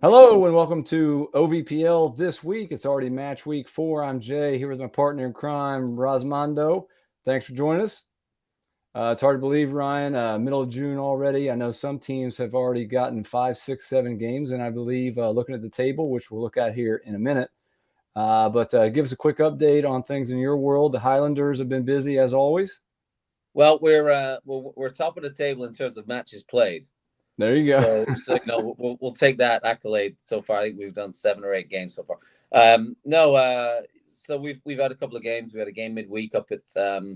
Hello and welcome to OVPL this week. It's already match week 4. I'm Jay here with my partner in crime, Rosmondo. Thanks for joining us. It's hard to believe, Ryan, middle of June already. I know some teams have already gotten 5, 6, 7 games, and I believe looking at the table, which we'll look at here in a minute. But give us a quick update on things in your world. The Highlanders have been busy as always. Well, we're top of the table in terms of matches played. There you go. We'll take that accolade so far. I think we've done 7 or 8 games so far. No, so we've had a couple of games. We had a game midweek up at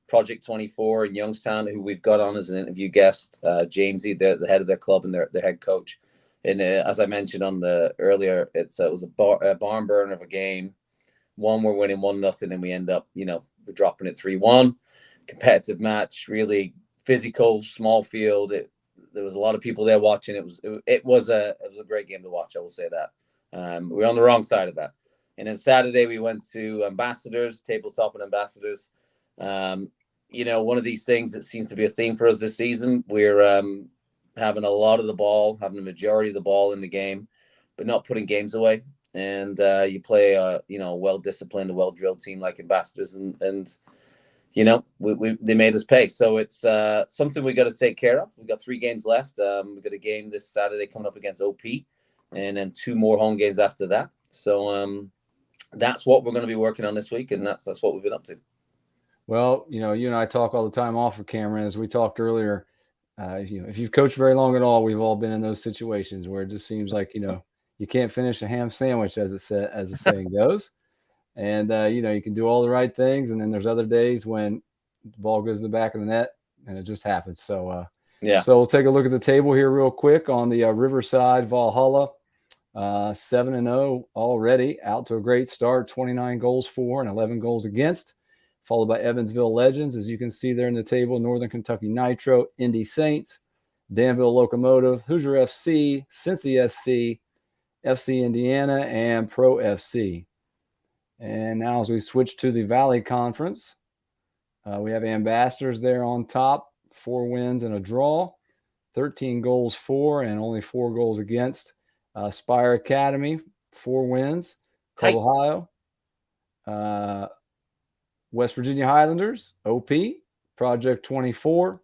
Project 24 in Youngstown, who we've got on as an interview guest. Jamesy, the head of their club and their head coach. And as I mentioned on the earlier, it was a barn burner of a game. One we're winning 1-0, and we end up we're dropping it 3-1. Competitive match, really physical, small field. There was a lot of people there watching. It was a great game to watch. I will say that. We were on the wrong side of that. And then Saturday we went to Ambassadors, tabletop and Ambassadors. One of these things that seems to be a theme for us this season. We're having a lot of the ball, having the majority of the ball in the game, but not putting games away. And you play a well-disciplined, a well-drilled team like Ambassadors, and they made us pay. So it's something we got to take care of. We've got 3 games left. We've got a game this Saturday coming up against OP, and then 2 more home games after that. So that's what we're going to be working on this week, and that's what we've been up to. Well, you and I talk all the time off of camera. As we talked earlier, if you've coached very long at all, we've all been in those situations where it just seems like you can't finish a ham sandwich, as the saying goes. And you can do all the right things, and then there's other days when the ball goes in the back of the net, and it just happens. So So we'll take a look at the table here real quick on the Riverside Valhalla. 7-0 already, out to a great start. 29 goals for and 11 goals against. Followed by Evansville Legends, as you can see there in the table. Northern Kentucky Nitro, Indy Saints, Danville Locomotive, Hoosier FC, Cincy SC, FC Indiana, and Pro FC. And now as we switch to the Valley Conference, we have Ambassadors there on top, 4 wins and a draw, 13 goals for and only 4 goals against. Spire Academy, 4 wins. Club Ohio, West Virginia Highlanders, OP, Project 24,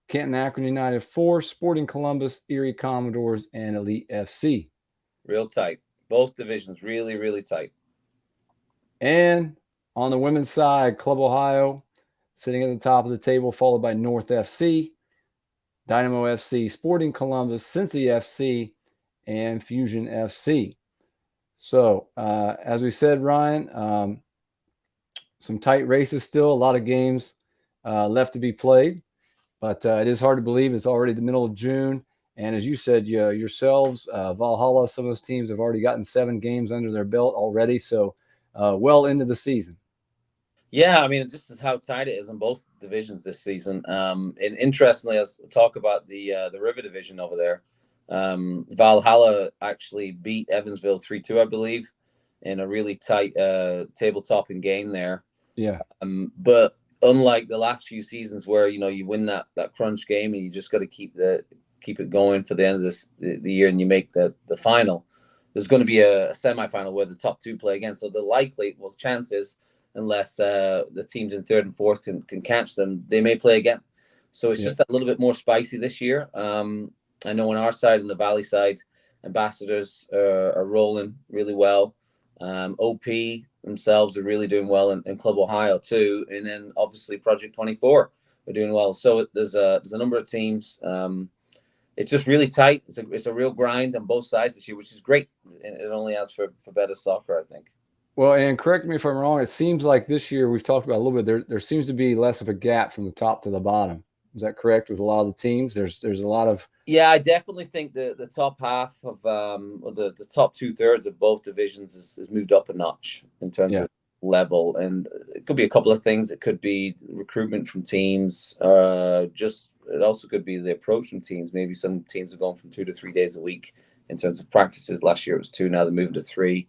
Canton Akron United 4, Sporting Columbus, Erie Commodores, and Elite FC. Real tight. Both divisions really, really tight. And on the women's side, Club Ohio sitting at the top of the table, followed by North FC, Dynamo FC, Sporting Columbus, Cincy FC, and Fusion FC. So, as we said, Ryan, some tight races still, a lot of games left to be played, but it is hard to believe it's already the middle of June. And as you said, yourselves, Valhalla, some of those teams have already gotten 7 games under their belt already. So, well into the season. Yeah, I mean, just how tight it is in both divisions this season. And interestingly, let's talk about the River Division over there. Valhalla actually beat Evansville 3-2, I believe, in a really tight tabletop game there. Yeah. But unlike the last few seasons where you win that crunch game and you just got to keep it going for the end of the year and you make the final, there's going to be a semifinal where the top 2 play again. So the chances, unless the teams in 3rd and 4th can catch them, they may play again. So it's just a little bit more spicy this year. I know on our side, on the Valley side, Ambassadors are rolling really well. OP themselves are really doing well, in Club Ohio too, and then obviously Project 24 are doing well. So there's a number of teams. It's just really tight. It's a real grind on both sides this year, which is great. It only adds for better soccer, I think. Well, and correct me if I'm wrong, it seems like this year we've talked about a little bit. There seems to be less of a gap from the top to the bottom. Is that correct with a lot of the teams? There's a lot of I definitely think the top half of or the top 2/3 of both divisions has moved up a notch in terms of level, and it could be a couple of things. It could be recruitment from teams. It also could be the approach from teams. Maybe some teams are going from 2 to 3 days a week in terms of practices. Last year it was 2. Now they're moving to 3.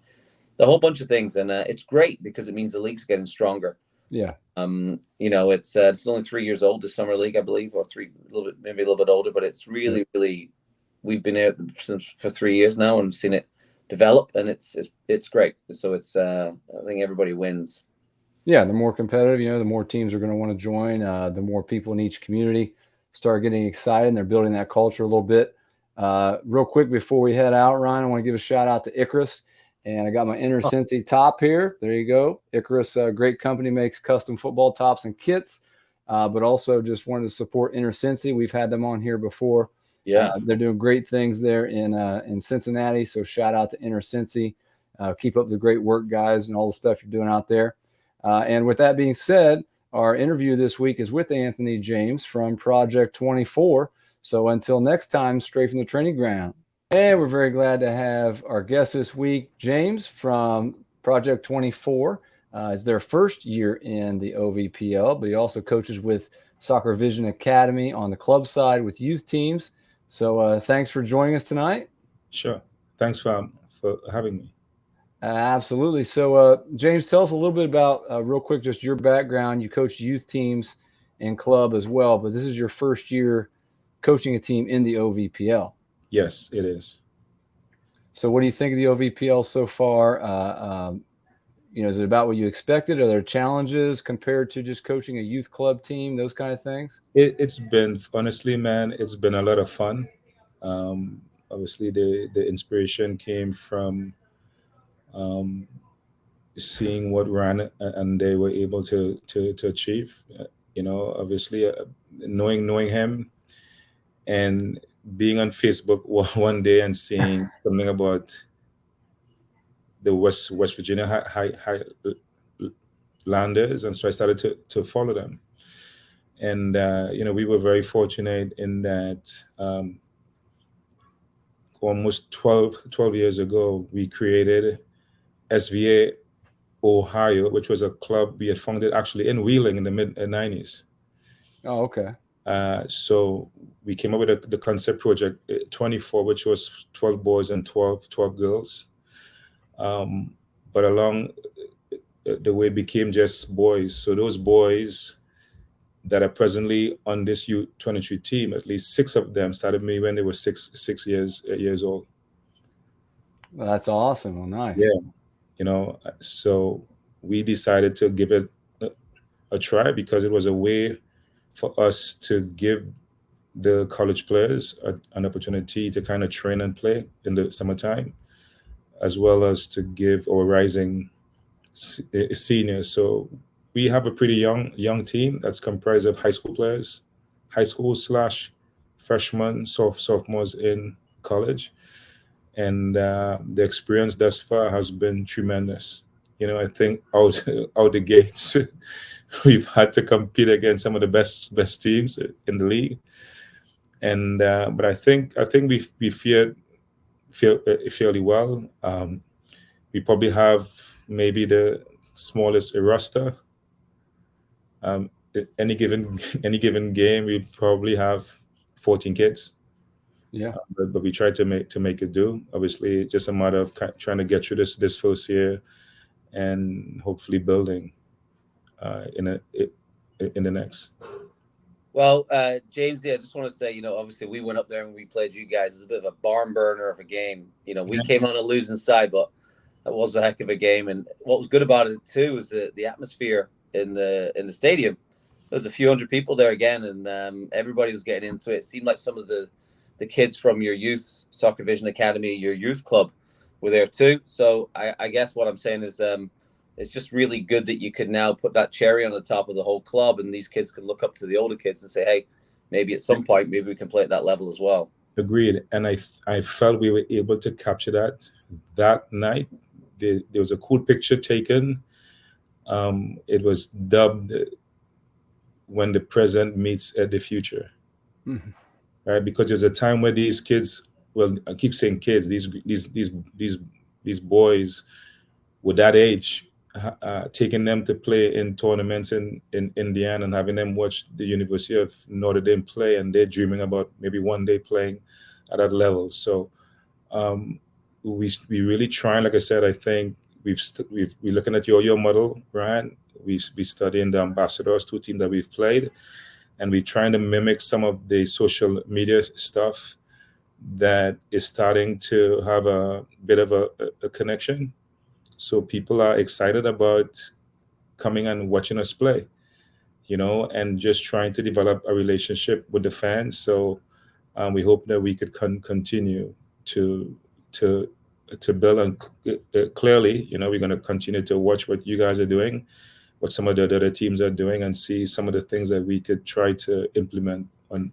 The whole bunch of things, and it's great because it means the league's getting stronger. Yeah. It's only 3 years old, the summer league, I believe, or maybe a little bit older, but it's really, really we've been here for 3 years now and seen it develop, and it's great. So it's I think everybody wins. Yeah, the more competitive, the more teams are going to want to join. The more people in each community start getting excited, and they're building that culture a little bit. Real quick before we head out, Ryan, I want to give a shout out to Icarus, and I got my Inner Cincy top here. There you go. Icarus, great company, makes custom football tops and kits, but also just wanted to support Inner Cincy. We've had them on here before. Yeah, they're doing great things there in Cincinnati. So shout out to Inner Cincy. Keep up the great work, guys, and all the stuff you're doing out there. And with that being said, our interview this week is with Anthony James from Project 24. So until next time, straight from the training ground. And we're very glad to have our guest this week, James from Project 24. It's their first year in the OVPL, but he also coaches with Soccer Vision Academy on the club side with youth teams. So thanks for joining us tonight. Sure. Thanks for having me. Absolutely. So, James, tell us a little bit about, real quick, just your background. You coach youth teams and club as well, but this is your first year coaching a team in the OVPL. Yes, it is. So what do you think of the OVPL so far? Is it about what you expected? Are there challenges compared to just coaching a youth club team, those kind of things? It's been, honestly, man, it's been a lot of fun. Obviously, the inspiration came from seeing what Ran and they were able to achieve. Obviously, knowing him and being on Facebook one day and seeing something about the West Virginia Highlanders, and so I started to follow them. And we were very fortunate in that almost 12 years ago, we created SVA Ohio, which was a club we had founded actually in Wheeling in the mid-90s. Oh, okay. So we came up with the concept Project 24, which was 12 boys and 12 girls. But along the way, it became just boys. So those boys that are presently on this U23 team, at least 6 of them started me when they were six years old. Well, that's awesome. Well, nice. Yeah. So we decided to give it a try because it was a way for us to give the college players an opportunity to kind of train and play in the summertime, as well as to give our rising seniors. So we have a pretty young team that's comprised of high school players, high school / freshmen, sophomores in college. And the experience thus far has been tremendous. I think out the gates, we've had to compete against some of the best teams in the league. And but I think we feel fairly well. We probably have maybe the smallest roster. Any given game, we probably have 14 kids. Yeah. But we try to make it do. Obviously, it's just a matter of trying to get through this first year, and hopefully building in the next. Well, James, I just want to say, obviously we went up there and we played you guys. It was a bit of a barn burner of a game. We came on a losing side, but that was a heck of a game. And what was good about it too was the atmosphere in the stadium. There's a few hundred people there again, and everybody was getting into it. It seemed like some of the kids from your youth Soccer Vision Academy, your youth club, were there too. So I guess what I'm saying is it's just really good that you could now put that cherry on the top of the whole club, and these kids can look up to the older kids and say, hey, maybe at some point, maybe we can play at that level as well. Agreed. And I felt we were able to capture that night. There was a cool picture taken. It was dubbed "When the Present Meets the Future." Mm-hmm. Right? Because there's a time where these kids, well, I keep saying kids, these boys were that age, taking them to play in tournaments in Indiana and having them watch the University of Notre Dame play, and they're dreaming about maybe one day playing at that level. So we really try. Like I said, I think we're looking at your model, Ryan. We studying the Ambassadors, 2 teams that we've played, and we're trying to mimic some of the social media stuff that is starting to have a bit of a connection. So people are excited about coming and watching us play, and just trying to develop a relationship with the fans. So we hope that we could continue to to to build, and clearly, we're going to continue to watch what you guys are doing, what some of the other teams are doing, and see some of the things that we could try to implement on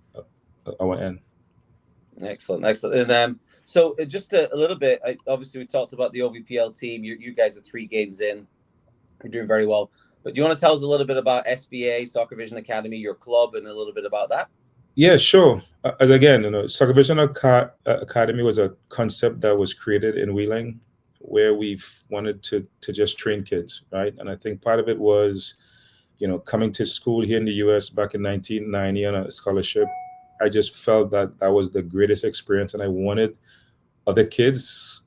our end. Excellent, excellent. And so just a little bit, obviously we talked about the OVPL team. You guys are 3 games in. You're doing very well. But do you want to tell us a little bit about SVA, Soccer Vision Academy, your club, and a little bit about that? Yeah, sure. Again, Soccer Vision Academy was a concept that was created in Wheeling, where we've wanted to just train kids, right? And I think part of it was, coming to school here in the US back in 1990 on a scholarship. I just felt that that was the greatest experience, and I wanted other kids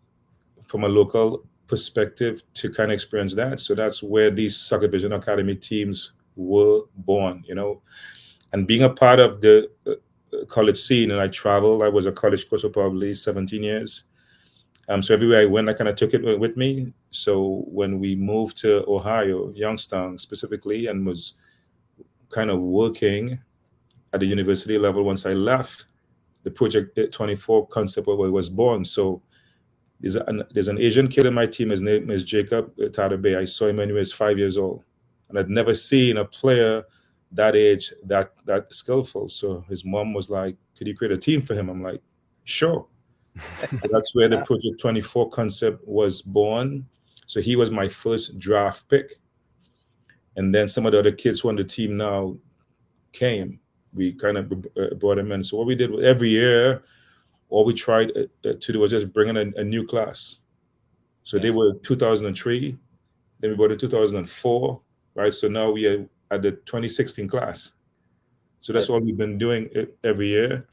from a local perspective to kind of experience that. So that's where these Soccer Vision Academy teams were born, and being a part of the college scene. And I traveled. I was a college coach for probably 17 years. So everywhere I went, I kind of took it with me. So when we moved to Ohio, Youngstown specifically, and was kind of working at the university level, once I left, the Project 24 concept was born. So there's an Asian kid in my team. His name is Jacob Tadabe. I saw him when he was 5 years old, and I'd never seen a player that age that skillful. So his mom was like, "Could you create a team for him?" I'm like, "Sure." So that's where the Project 24 concept was born. So he was my first draft pick, and then some of the other kids who on the team now came. We kind of brought him in. So what we did every year, all we tried to do was just bring in a new class. So they were 2003, then we brought in 2004, right? So now we are at the 2016 class. So that's all we've been doing every year.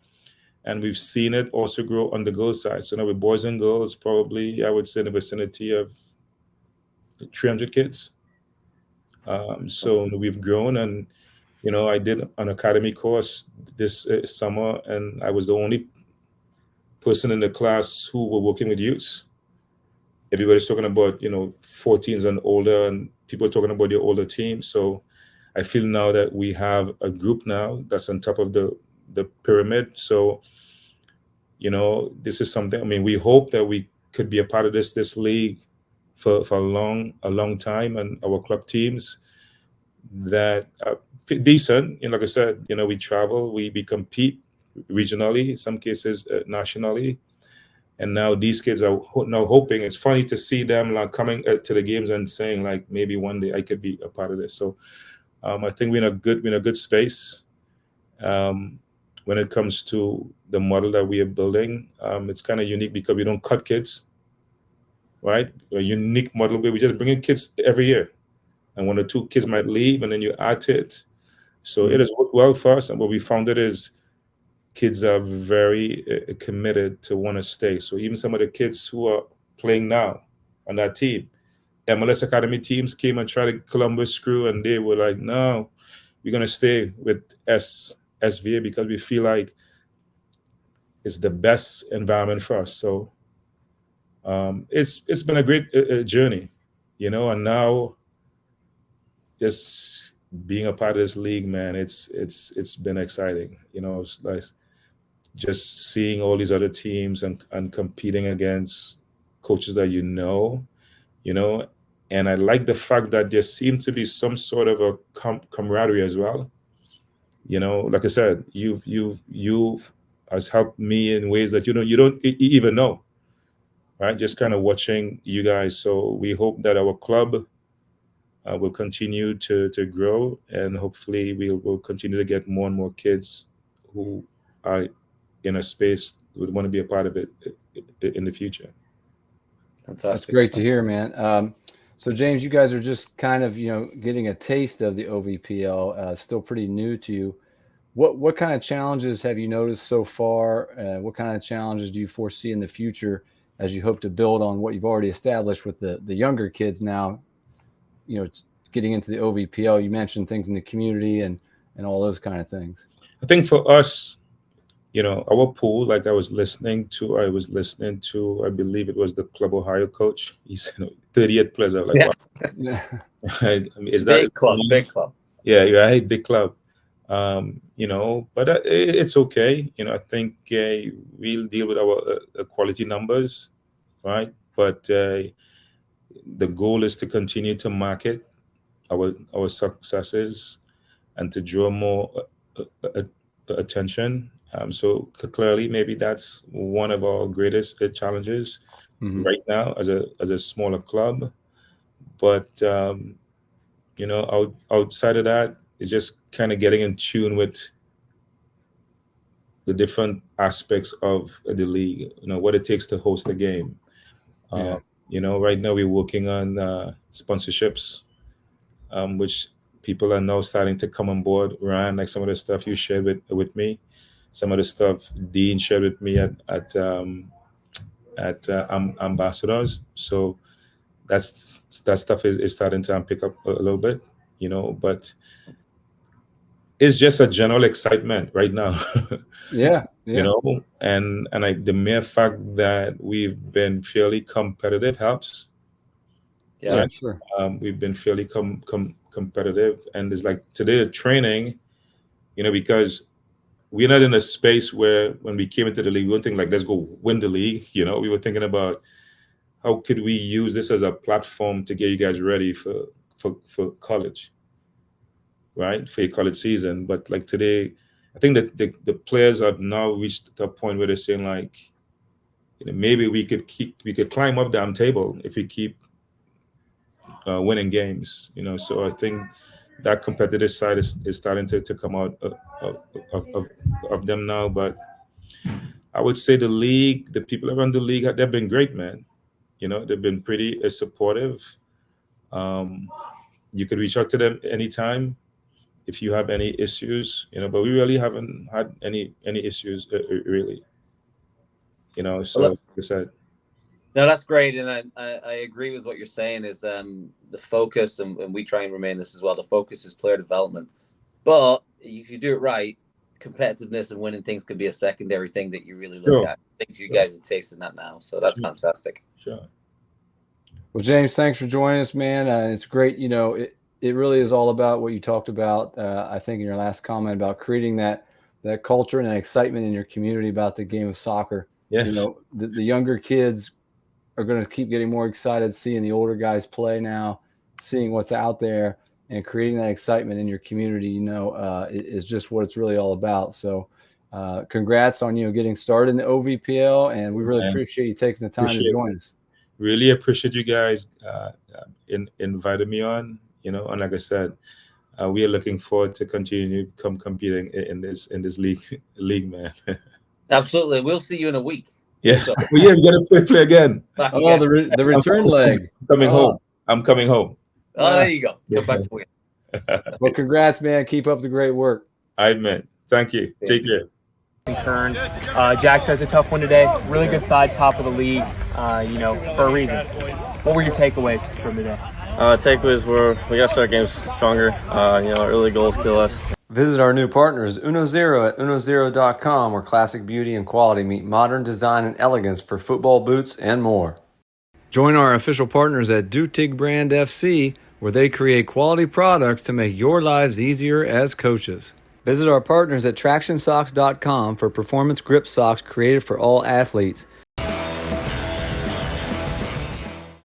And we've seen it also grow on the girls' side. So now with boys and girls, probably I would say in the vicinity of 300 kids. So we've grown, and I did an academy course this summer, and I was the only person in the class who were working with youths. Everybody's talking about 14s and older, and people are talking about their older teams. So I feel now that we have a group now that's on top of the pyramid. So this is something. I mean, we hope that we could be a part of this league for a long time, and our club teams that are decent. Like I said, we travel, we compete regionally, in some cases nationally. And now these kids are now hoping. It's funny to see them like coming to the games and saying like, maybe one day I could be a part of this. So I think we're in a good space when it comes to the model that we are building. It's kind of unique because we don't cut kids, right? A unique model where we just bring in kids every year, and 1 or 2 kids might leave, and then you add to it. So it has worked well for us, and what we found it is kids are very committed to want to stay. So even some of the kids who are playing now on that team, MLS Academy teams came and tried to Columbus Crew, and they were like, "No, we're going to stay with SVA because we feel like it's the best environment for us." So it's been a great journey, and now just being a part of this league, man, it's been exciting. It's like just seeing all these other teams and competing against coaches that and I like the fact that there seems to be some sort of a camaraderie as well. Like I said, you've has helped me in ways that you don't even know, right? Just kind of watching you guys. So we hope that our club will continue to grow, and hopefully we'll continue to get more and more kids who are in a space would want to be a part of it in the future. Fantastic. That's great to hear, man. So James, you guys are just kind of getting a taste of the OVPL, still pretty new to you. What kind of challenges have you noticed so far? What kind of challenges do you foresee in the future as you hope to build on what you've already established with the younger kids now? Getting into the OVPL, you mentioned things in the community and all those kind of things. I think for us, our pool, like I was listening to, I believe it was the Club Ohio coach. He said 38 players. I was like, Yeah. wow. Yeah. I mean, is Big that club, big club. Yeah, you're right, big club. But it's okay. I think we'll deal with our quality numbers, right? But the goal is to continue to market our successes and to draw more attention. So clearly, maybe that's one of our greatest challenges Mhm. right now as a smaller club. But outside of that, it's just kind of getting in tune with the different aspects of the league. What it takes to host a game. Yeah. Right now we're working on sponsorships, which people are now starting to come on board. Ryan, like some of the stuff you shared with me, some of the stuff Dean shared with me at Ambassadors. So that stuff is starting to pick up a little bit, but it's just a general excitement right now. Yeah. Yeah. The mere fact that we've been fairly competitive helps. Yeah. Yeah. Sure. We've been fairly competitive, and it's like today the training, because we're not in a space where when we came into the league, we weren't thinking like, let's go win the league. We were thinking about how could we use this as a platform to get you guys ready for college, right? For your college season. But like today, I think that the players have now reached a point where they're saying like, maybe we could climb up damn table if we keep winning games. So I think that competitive side is starting to come out of them now. But I would say the league, the people around the league, they've been great, man. They've been pretty supportive. Um, you could reach out to them anytime if you have any issues, but we really haven't had any issues really. So Well, like I said, no, that's great, and I agree with what you're saying. Is the focus, and we try and remain this as well. The focus is player development, but if you do it right, competitiveness and winning things could be a secondary thing that you really look sure, at. I think you guys are tasting that now, so that's fantastic. sure. Well, James, thanks for joining us, man. It's great. It really is all about what you talked about. I think in your last comment about creating that culture and that excitement in your community about the game of soccer. Yes. The younger kids are going to keep getting more excited seeing the older guys play now, seeing what's out there, and creating that excitement in your community. Is just what it's really all about. So, congrats on getting started in the OVPL, and we really appreciate you taking the time to join us. Really appreciate you guys inviting me on. And like I said, we are looking forward to continue competing in this league, man. Absolutely, we'll see you in a week. Yes, we gotta play again. Oh, the return leg. Home. I'm coming home. Oh, there you go. Come back to win. Well, congrats, man. Keep up the great work. All right, man. Thank you. Take care. Kern. Jack says a tough one today. Really good side, top of the league, for a reason. What were your takeaways from today? Takeaways were we got to start games stronger. Early goals kill us. Visit our new partners, Uno Zero at unozero.com, where classic beauty and quality meet modern design and elegance for football boots and more. Join our official partners at Dutig Brand FC, where they create quality products to make your lives easier as coaches. Visit our partners at TractionSocks.com for performance grip socks created for all athletes.